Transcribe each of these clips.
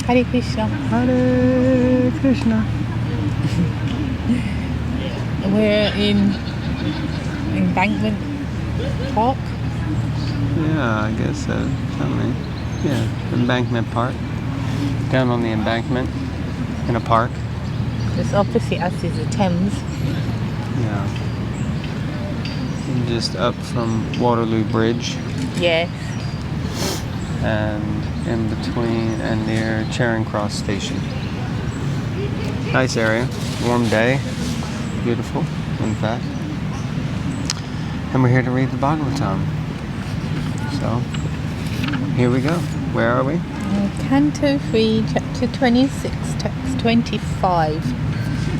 Hare Krishna. Hare Krishna. We're in Embankment Park. Yeah, I guess so. Something. Yeah, Embankment Park. Down on the embankment in a park. It's opposite us is the Thames. Yeah. And just up from Waterloo Bridge. Yes. And in between and near Charing Cross Station. Nice area. Warm day. Beautiful, in fact. And we're here to read the Bhagavatam. So, here we go. Where are we? Canto 3, Chapter 26, Text 25.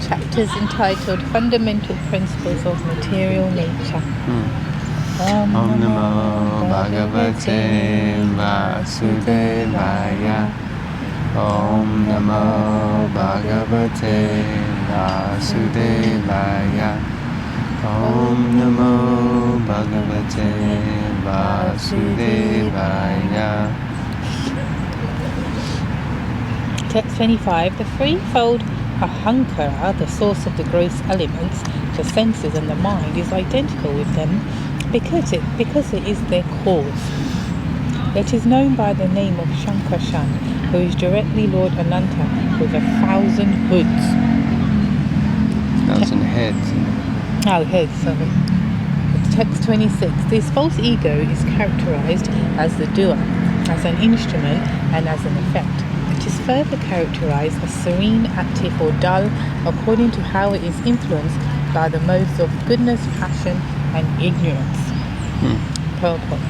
Chapters entitled Fundamental Principles of Material Nature. Om Namo Bhagavate Vasudevaya. Om Namo Bhagavate Vasudevaya. Om Namo Bhagavate Vasudevaya. Text 25. The threefold ahankara, the source of the gross elements, the senses and the mind, is identical with them because it is their cause. It is known by the name of Shankarshan, who is directly Lord Ananta with 1,000 hoods. 1,000 heads. Oh, heads, sorry. Text 26. This false ego is characterized as the doer, as an instrument and as an effect. It is further characterized as serene, active or dull according to how it is influenced by the modes of goodness, passion and ignorance. Purport.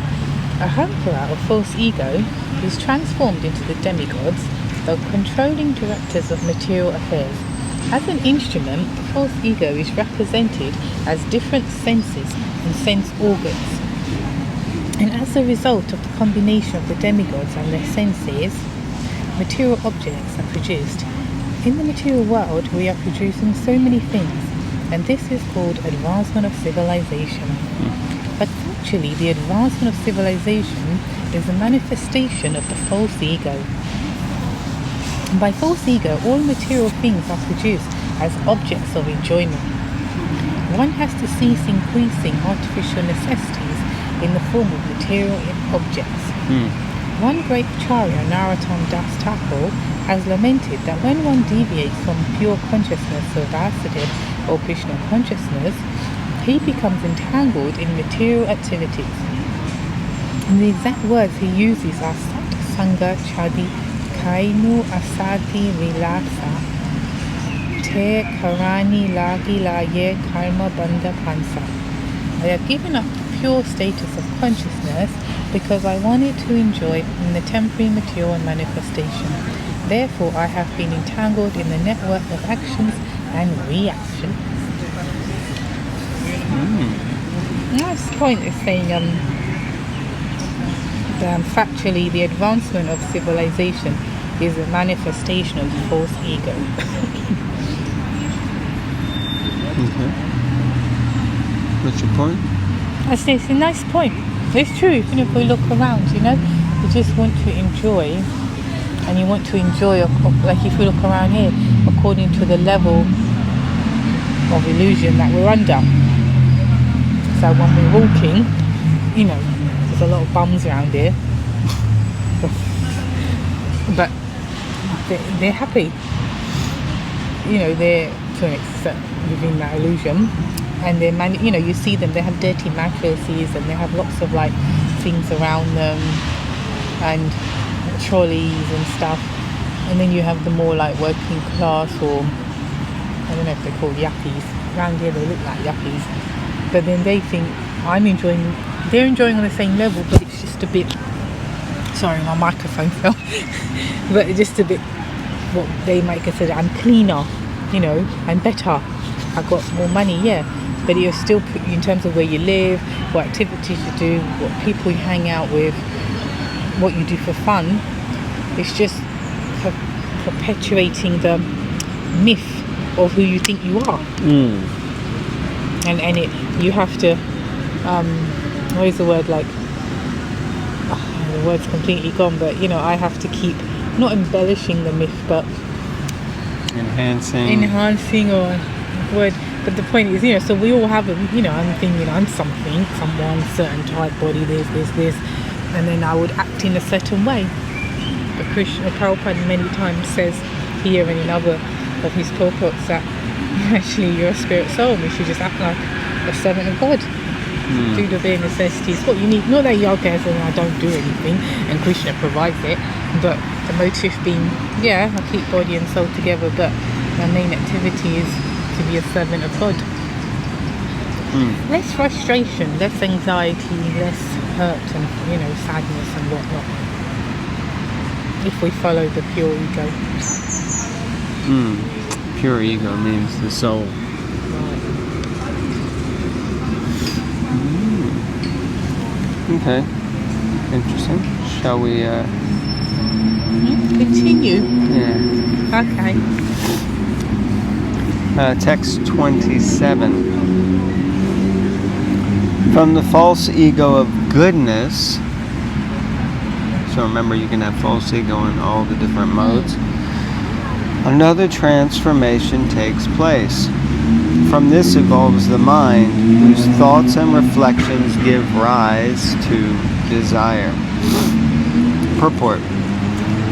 Ahankara, or false ego, is transformed into the demigods, the controlling directors of material affairs. As an instrument, the false ego is represented as different senses and sense organs. And as a result of the combination of the demigods and their senses, material objects are produced. In the material world, we are producing so many things, and this is called advancement of civilization. But actually, the advancement of civilization is a manifestation of the false ego. By false ego, all material things are produced as objects of enjoyment. One has to cease increasing artificial necessities in the form of material objects. One great acharya, Narottam Das Thakur, has lamented that when one deviates from pure consciousness of Vasudeva or Krishna consciousness, he becomes entangled in material activities. And the exact words he uses are Sat Sangha Chadi Kainu Asati Vilasa Te Karani Lagi Laye Karma Bandha Pansa. I have given up the pure status of consciousness because I wanted to enjoy in the temporary material manifestation. Therefore, I have been entangled in the network of actions and reactions. Nice point is saying factually the advancement of civilization is a manifestation of the false ego. Okay. What's your point? It's a nice point. It's true. Even if we look around, you just want to enjoy, and you want to enjoy, like if we look around here, according to the level of illusion that we're under. So when we're walking, there's a lot of bums around here, but they're happy. They're to an extent within that illusion, and they're you see them. They have dirty mattresses, and they have lots of things around them, and trolleys and stuff. And then you have the more working class, or I don't know if they're called yuppies. Around here they look like yuppies. But then they think they're enjoying on the same level, but it's just a bit, sorry my microphone fell, but it's just a bit what they might consider, I'm cleaner, I'm better, I've got more money, but you're still, in terms of where you live, what activities you do, what people you hang out with, what you do for fun, it's just perpetuating the myth of who you think you are. And you have to, what is the word, the word's completely gone, but I have to keep not embellishing the myth, but enhancing or word. But the point is, so we all have I'm thinking I'm something, someone, certain type, body, this, and then I would act in a certain way. But Prabhupada many times says here and in other of his purports that actually you're a spirit soul, and you should just act like a servant of God. Do the bare necessities, what you need. Not that yoga as in I don't do anything and Krishna provides it, but the motive being, I keep body and soul together, but my main activity is to be a servant of God. Less frustration, less anxiety, less hurt and sadness and whatnot, if we follow the pure ego. Pure ego means the soul. Okay, interesting. Shall we continue? Yeah. Okay. Text 27. From the false ego of goodness. So remember, you can have false ego in all the different modes. Another transformation takes place. From this evolves the mind, whose thoughts and reflections give rise to desire. Purport.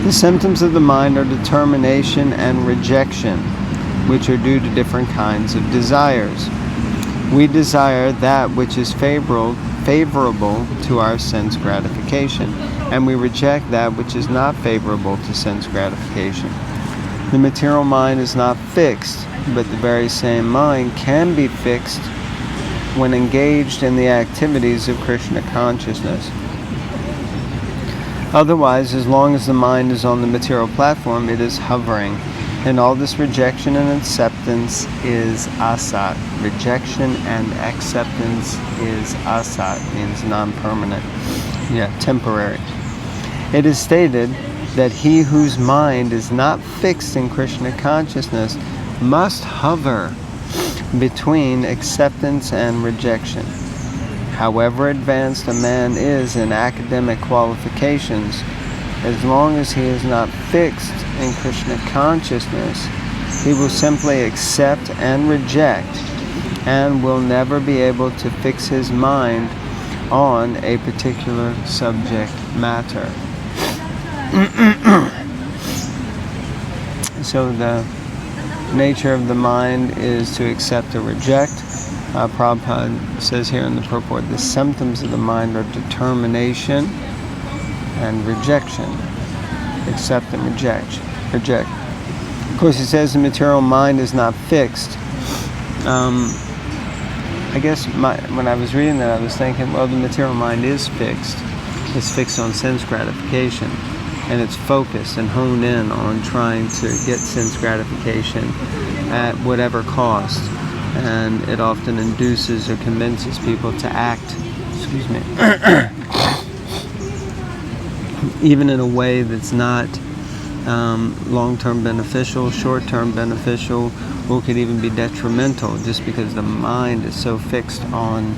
The symptoms of the mind are determination and rejection, which are due to different kinds of desires. We desire that which is favorable to our sense gratification, and we reject that which is not favorable to sense gratification. The material mind is not fixed, but the very same mind can be fixed when engaged in the activities of Krishna consciousness. Otherwise, as long as the mind is on the material platform, it is hovering, and all this rejection and acceptance is asat. Rejection and acceptance is asat, means non-permanent, temporary. It is stated that he whose mind is not fixed in Krishna consciousness must hover between acceptance and rejection. However advanced a man is in academic qualifications, as long as he is not fixed in Krishna consciousness, he will simply accept and reject, and will never be able to fix his mind on a particular subject matter. So the nature of the mind is to accept or reject. Prabhupada says here in the purport, the symptoms of the mind are determination and rejection. Accept and reject. Of course, he says the material mind is not fixed. I guess when I was reading that, I was thinking, well, the material mind is fixed. It's fixed on sense gratification, and it's focused and honed in on trying to get sense gratification at whatever cost. And it often induces or convinces people to act, even in a way that's not long-term beneficial, short-term beneficial, or could even be detrimental, just because the mind is so fixed on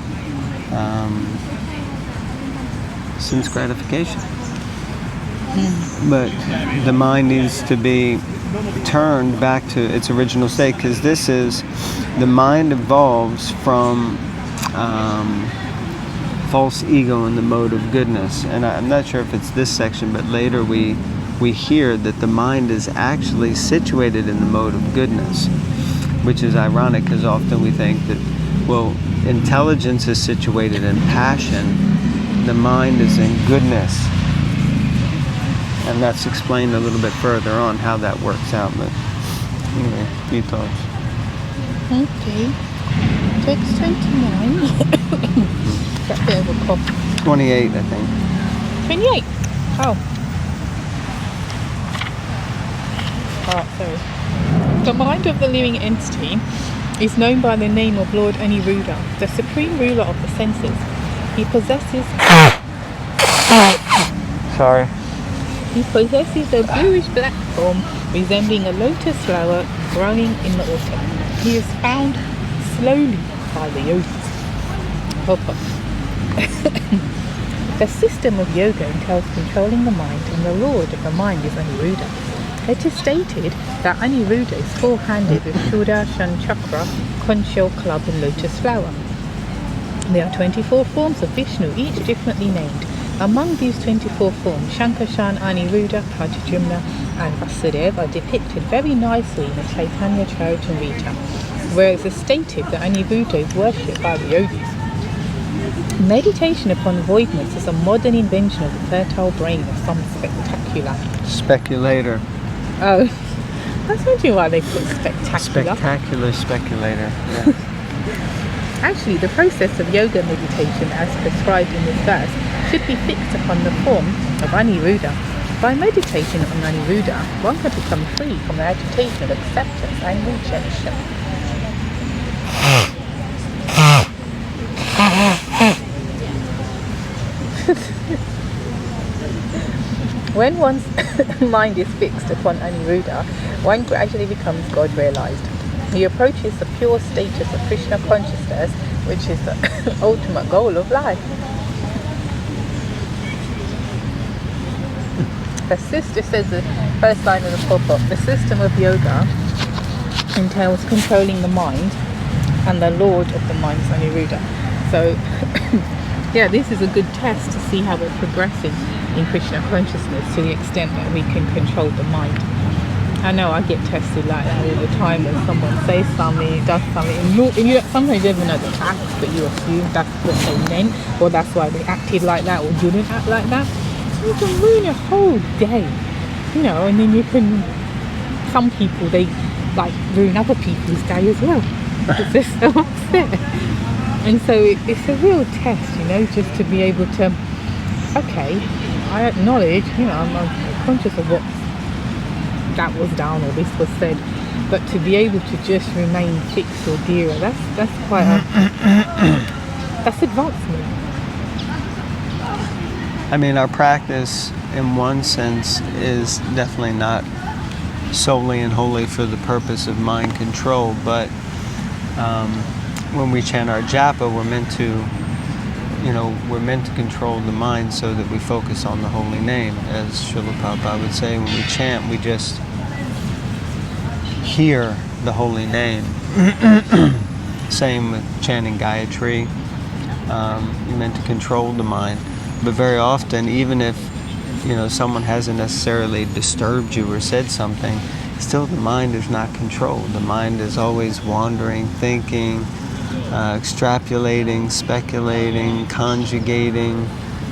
sense gratification. But the mind needs to be turned back to its original state, because the mind evolves from false ego in the mode of goodness. And I'm not sure if it's this section, but later we hear that the mind is actually situated in the mode of goodness, which is ironic, because often we think that, well, intelligence is situated in passion, the mind is in goodness. And that's explained a little bit further on how that works out. But anyway, few thoughts. Okay. Text 29. Got a bit of a cough. 28, I think. 28? Oh. Sorry. The mind of the living entity is known by the name of Lord Aniruddha, the supreme ruler of the senses. He possesses... Sorry. He possesses a bluish-black form resembling a lotus flower growing in the autumn. He is found slowly by the yogis. The system of yoga entails controlling the mind, and the lord of the mind is Aniruddha. It is stated that Aniruddha is four-handed with Sudarshan Chakra, conch shell club and lotus flower. There are 24 forms of Vishnu, each differently named. Among these 24 forms, Shankarshan, Aniruddha, Pradyumna and Vasudeva are depicted very nicely in the Chaitanya Charitamrita, whereas it is stated that Aniruddha is worshipped by the yogis. Meditation upon voidness is a modern invention of the fertile brain of some Speculator. Oh, that's wondering why they put spectacular. Spectacular speculator. Yeah. Actually, the process of yoga meditation as prescribed in this verse should be fixed upon the form of Aniruddha. By meditating on Aniruddha, one can become free from the agitation of acceptance and rejection. When one's mind is fixed upon Aniruddha, one gradually becomes God realized. He approaches the pure status of Krishna consciousness, which is the ultimate goal of life. The sister says the first line of the purport, the system of yoga entails controlling the mind, and the lord of the mind is Aniruddha. So, yeah, this is a good test to see how we're progressing in Krishna consciousness to the extent that we can control the mind. I know I get tested like that all the time when someone says something, does something, and you sometimes you don't even know the facts, but you assume that's what they meant, or that's why they acted like that, or didn't act like that. You can ruin a whole day, you know, and then you can, some people, they like ruin other people's day as well, because they're so upset. And so it's a real test, you know, just to be able to, okay, I acknowledge, you know, I'm conscious of what that was done or this was said, but to be able to just remain fixed or dearer, that's quite that's advancement. I mean, our practice in one sense is definitely not solely and wholly for the purpose of mind control, but when we chant our japa, we're meant to control the mind so that we focus on the holy name. As Srila Prabhupada would say, when we chant, we just hear the holy name. Same with chanting Gayatri. You're meant to control the mind. But very often, even if someone hasn't necessarily disturbed you or said something, still the mind is not controlled. The mind is always wandering, thinking, extrapolating, speculating, conjugating,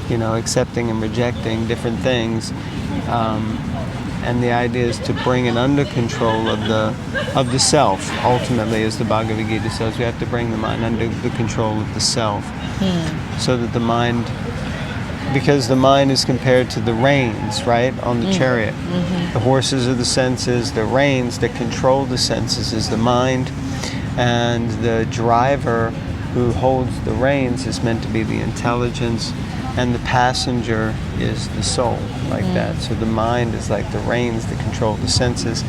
accepting and rejecting different things. And the idea is to bring it under control of the self. Ultimately, as the Bhagavad Gita says, we have to bring the mind under the control of the self. So that the mind, because the mind is compared to the reins, right, on the chariot. The horses are the senses, the reins that control the senses is the mind, and the driver who holds the reins is meant to be the intelligence, and the passenger is the soul, like that. So the mind is like the reins that control the senses,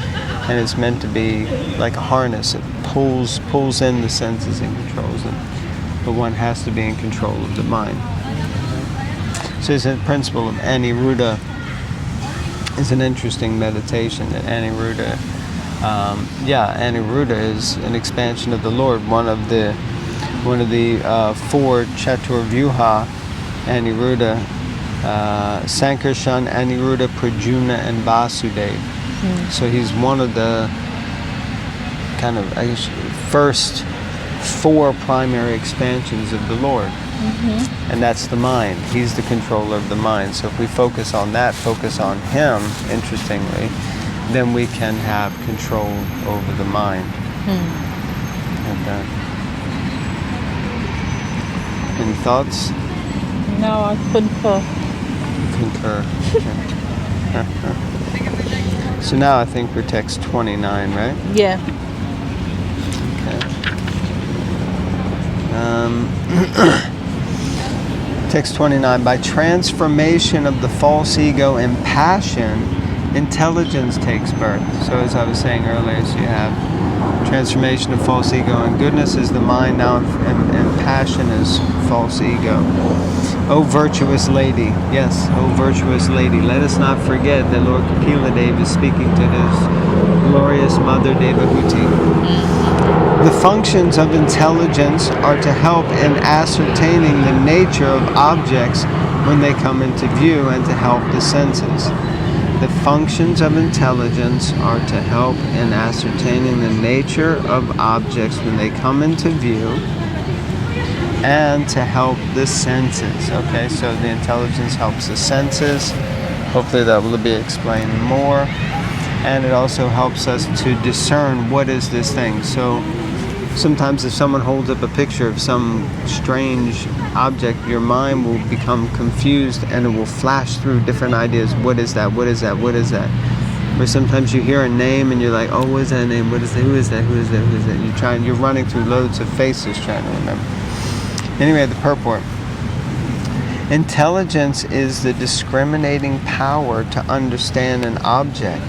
and it's meant to be like a harness. It pulls in the senses and controls them. But one has to be in control of the mind. So the principle of Aniruddha is an interesting meditation. That Aniruddha, Aniruddha is an expansion of the Lord. One of the four Chaturvyuha, Aniruddha, Sankarshan, Aniruddha, Pradyumna, and Vasudeva. So he's one of the kind of first four primary expansions of the Lord. And that's the mind. He's the controller of the mind. So if we focus on that, focus on him, interestingly, then we can have control over the mind. Any thoughts? No, I concur. So now I think we're text 29, right? Yeah. Okay. Text 29, by transformation of the false ego and passion, intelligence takes birth. So as I was saying earlier, so you have transformation of false ego and goodness is the mind now, and passion is false ego. O virtuous lady, yes, O virtuous lady, let us not forget that Lord Kapila Dev is speaking to his glorious mother Devahuti. The functions of intelligence are to help in ascertaining the nature of objects when they come into view and to help the senses. The functions of intelligence are to help in ascertaining the nature of objects when they come into view and to help the senses. Okay, so the intelligence helps the senses. Hopefully that will be explained more. And it also helps us to discern what is this thing. So sometimes if someone holds up a picture of some strange object, your mind will become confused and it will flash through different ideas. What is that? What is that? What is that? Or sometimes you hear a name and you're like, oh, what is that name? What is that? Who is that? Who is that? Who is that? You're running through loads of faces trying to remember. Anyway, the purport. Intelligence is the discriminating power to understand an object,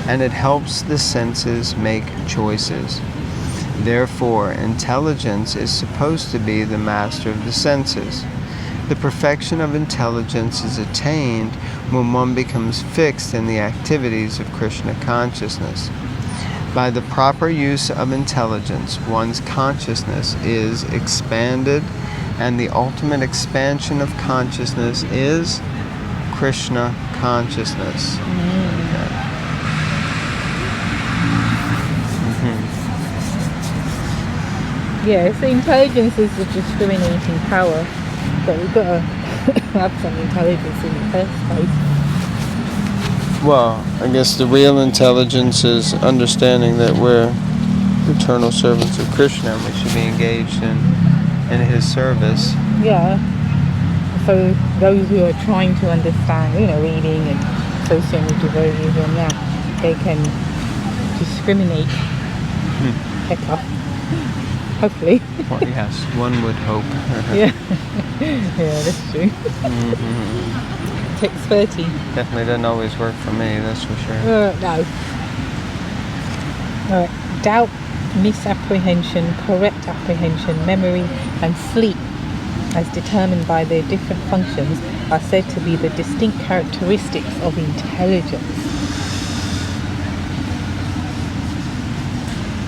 and it helps the senses make choices. Therefore, intelligence is supposed to be the master of the senses. The perfection of intelligence is attained when one becomes fixed in the activities of Krishna consciousness. By the proper use of intelligence, one's consciousness is expanded, and the ultimate expansion of consciousness is Krishna consciousness. Yeah, so intelligence is the discriminating power, but we've got to have some intelligence in the first place. Well, I guess the real intelligence is understanding that we're eternal servants of Krishna and we should be engaged in his service. Yeah. So those who are trying to understand, reading and associating with devotees and that, they can discriminate better. Hopefully. Well, yes, one would hope. Yeah. Yeah, that's true. Takes 30. Definitely doesn't always work for me, that's for sure. No. Doubt, misapprehension, correct apprehension, memory, and sleep, as determined by their different functions, are said to be the distinct characteristics of intelligence.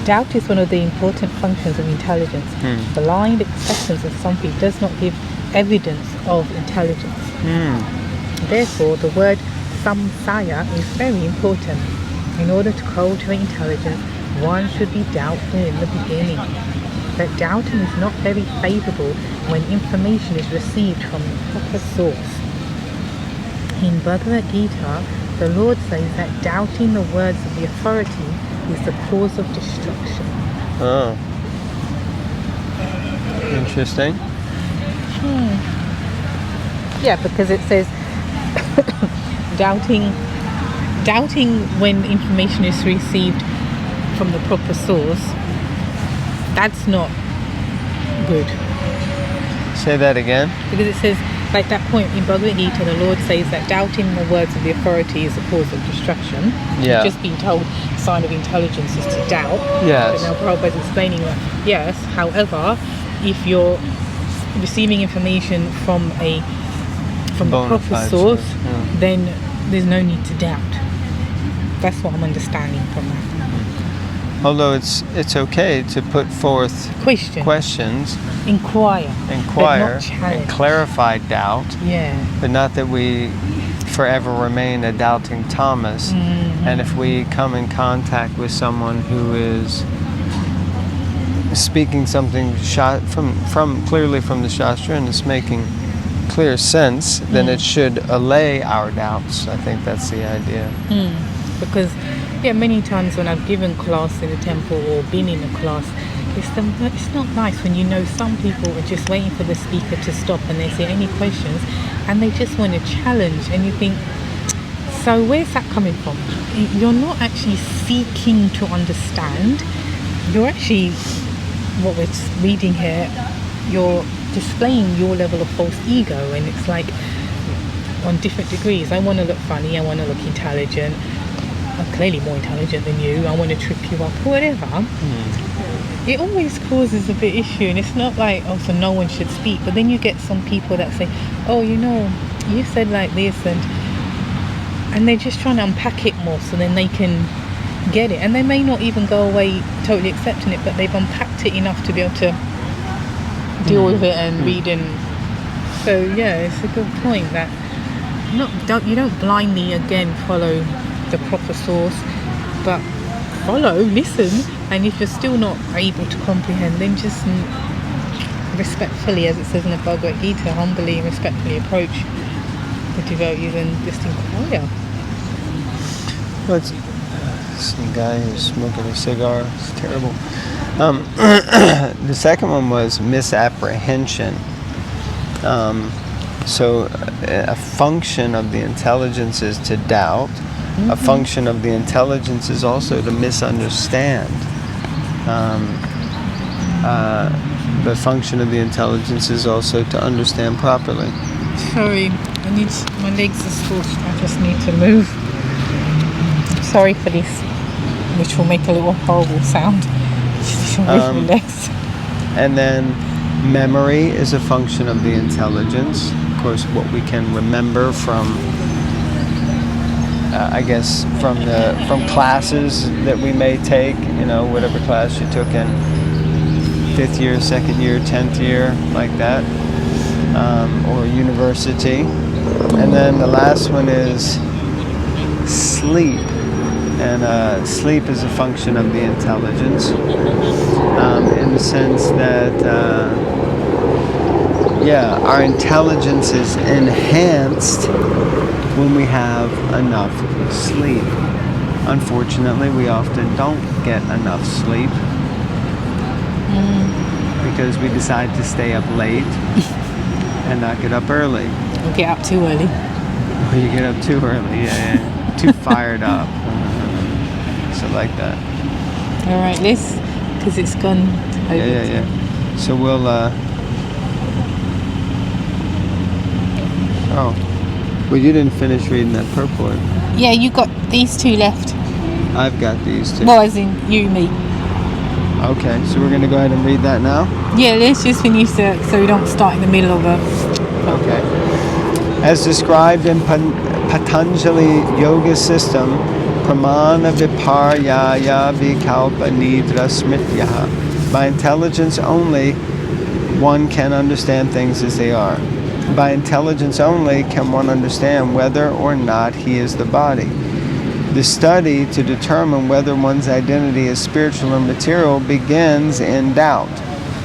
Doubt is one of the important functions of intelligence. Blind acceptance of something does not give evidence of intelligence. Therefore, the word samsaya is very important. In order to cultivate intelligence, one should be doubtful in the beginning. But doubting is not very favorable when information is received from the proper source. In Bhagavad Gita, the Lord says that doubting the words of the authority is the cause of destruction. Oh. Interesting. Yeah, because it says doubting when information is received from the proper source, that's not good. Say that again. Because it says, like that point in Bhagavad Gita, the Lord says that doubting the words of the authority is the cause of destruction. Yeah. Just being told the sign of intelligence is to doubt. Yes. But now Prabhupada is explaining that, yes, however, if you're receiving information from the proper source, then there's no need to doubt. That's what I'm understanding from that. Although it's okay to put forth questions, inquire, and clarify doubt, but not that we forever remain a doubting Thomas. And if we come in contact with someone who is speaking something clearly from the Shastra and is making clear sense, then it should allay our doubts. I think that's the idea. Because many times when I've given class in a temple or been in a class, it's not nice when some people are just waiting for the speaker to stop and they say any questions and they just want to challenge, and you think, so where's that coming from? You're not actually seeking to understand. You're actually, what we're reading here, you're displaying your level of false ego, and it's like on different degrees. I want to look funny, I want to look intelligent, I'm clearly more intelligent than you, I want to trip you up, whatever. it always causes a bit issue, and it's not like also no one should speak, but then you get some people that say, oh, you know, you said like this, and they're just trying to unpack it more so then they can get it, and they may not even go away totally accepting it, but they've unpacked it enough to be able to deal with it and read. And so yeah, it's a good point that you don't blindly again follow the proper source, but listen, and if you're still not able to comprehend, then just respectfully, as it says in the Bhagavad Gita, humbly and respectfully approach the devotees and just inquire. Well, this guy who's smoking a cigar, it's terrible. The second one was misapprehension. So a function of the intelligence is to doubt. A function of the intelligence is also to misunderstand. The function of the intelligence is also to understand properly. Sorry, my legs are scorched. I just need to move. Sorry for this, which will make a little horrible sound. And then memory is a function of the intelligence. Of course, what we can remember from, from classes that we may take, whatever class you took in 5th year, 2nd year, 10th year, like that, or university. And then the last one is sleep. And sleep is a function of the intelligence, in the sense that, our intelligence is enhanced when we have enough sleep. Unfortunately, we often don't get enough sleep because we decide to stay up late and not get up early. Or get up too early. Or you get up too early, too fired up. So like that. All right, this, because it's gone over. Yeah. So we'll, well, you didn't finish reading that purport. Yeah, you got these two left. I've got these two. Well, as in you, me. Okay, so we're going to go ahead and read that now? Yeah, let's just finish that so we don't start in the middle of a... Okay. As described in Patanjali Yoga System, Pramana Viparyaya Vikalpa Nidra Smrityaha. By intelligence only, one can understand things as they are. By intelligence only can one understand whether or not he is the body. The study to determine whether one's identity is spiritual or material begins in doubt.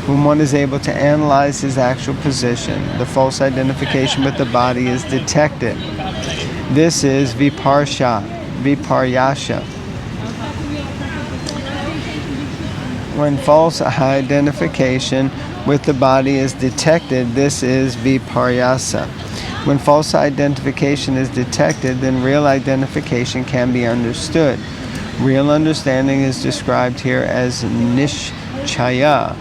When one is able to analyze his actual position, the false identification with the body is detected. This is viparyasha. When false identification with the body is detected, this is viparyasa. When false identification is detected, then real identification can be understood. Real understanding is described here as nishchaya,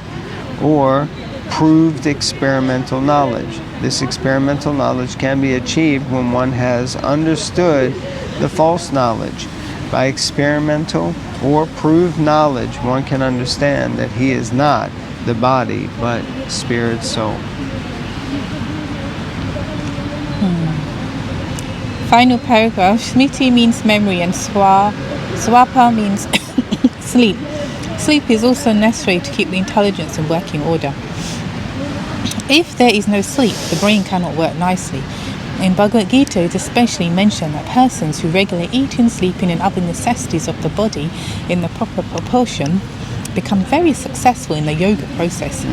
or proved experimental knowledge. This experimental knowledge can be achieved when one has understood the false knowledge. By experimental or proved knowledge, one can understand that he is not the body, but spirit soul. Final paragraph. Smriti means memory, and swapa means sleep. Sleep is also necessary to keep the intelligence in working order. If there is no sleep, the brain cannot work nicely. In Bhagavad Gita, it is especially mentioned that persons who regularly eating, sleeping, and other necessities of the body in the proper proportion become very successful in the yoga process.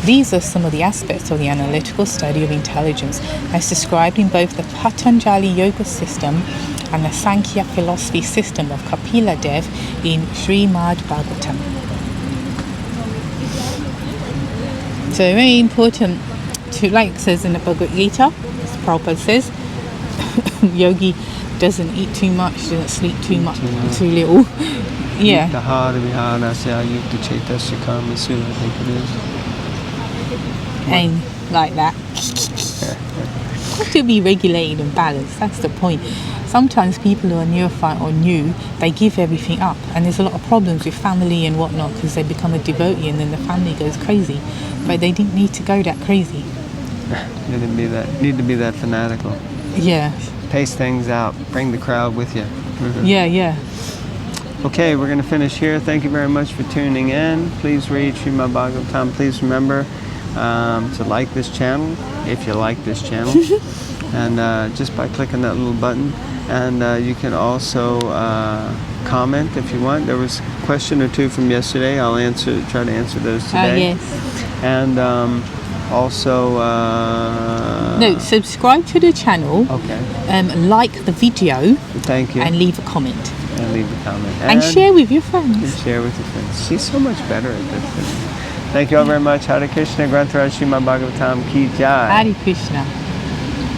These are some of the aspects of the analytical study of intelligence as described in both the Patanjali Yoga System and the Sankhya philosophy system of Kapila Dev in Srimad Bhagavatam. So very important to, like it says in the Bhagavad Gita, as Prabhupada says, yogi doesn't eat too much, doesn't sleep too much, too little. Yeah. I think it is. And like that. Got to be regulated and balanced, that's the point. sometimes people who are neophyte or new, they give everything up, and there's a lot of problems with family and whatnot because they become a devotee and then the family goes crazy. But they didn't need to go that crazy. Need to be that fanatical. Yeah. Pace things out. Bring the crowd with you. Yeah. Okay, we're going to finish here. Thank you very much for tuning in. Please read Srimad Bhagavatam. Please remember to like this channel if you like this channel, and just by clicking that little button. And you can also comment if you want. There was a question or two from yesterday. I'll try to answer those today. Yes. And also no, subscribe to the channel. Okay. Like the video. Thank you. And leave a comment. And leave a comment. And share with your friends. And share with your friends. She's so much better at this. Thank you all very much. Hare Krishna, Granth Raj Srimad Bhagavatam Ki Jai. Hare Krishna.